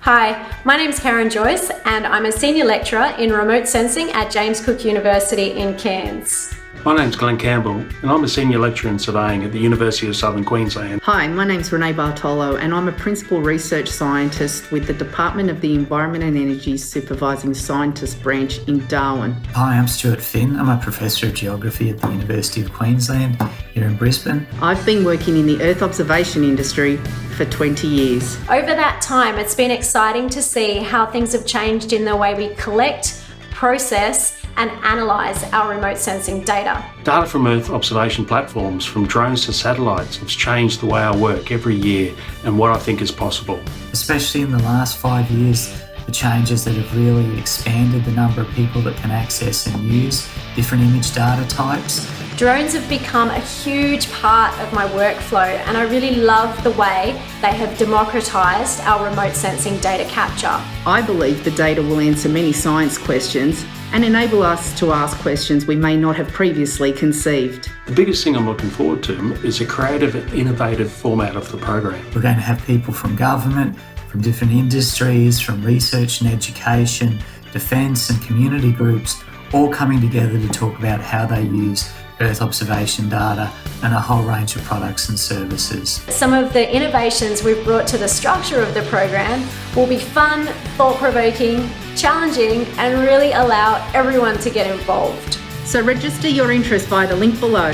Hi, my name's Karen Joyce and I'm a Senior Lecturer in Remote Sensing at James Cook University in Cairns. My name's Glenn Campbell and I'm a Senior Lecturer in Surveying at the University of Southern Queensland. Hi, my name's Renee Bartolo and I'm a Principal Research Scientist with the Department of the Environment and Energy's Supervising Scientist branch in Darwin. Hi, I'm Stuart Finn. I'm a Professor of Geography at the University of Queensland here in Brisbane. I've been working in the Earth observation industry for 20 years. Over that time, it's been exciting to see how things have changed in the way we collect, process and analyse our remote sensing data. Data from Earth observation platforms, from drones to satellites, has changed the way I work every year and what I think is possible. Especially in the last 5 years, the changes that have really expanded the number of people that can access and use different image data types. Drones have become a huge part of my workflow and I really love the way they have democratised our remote sensing data capture. I believe the data will answer many science questions and enable us to ask questions we may not have previously conceived. The biggest thing I'm looking forward to is a creative and innovative format of the program. We're going to have people from government, from different industries, from research and education, defence and community groups, all coming together to talk about how they use Earth observation data and a whole range of products and services. Some of the innovations we've brought to the structure of the program will be fun, thought-provoking, challenging, and really allow everyone to get involved. So register your interest via the link below.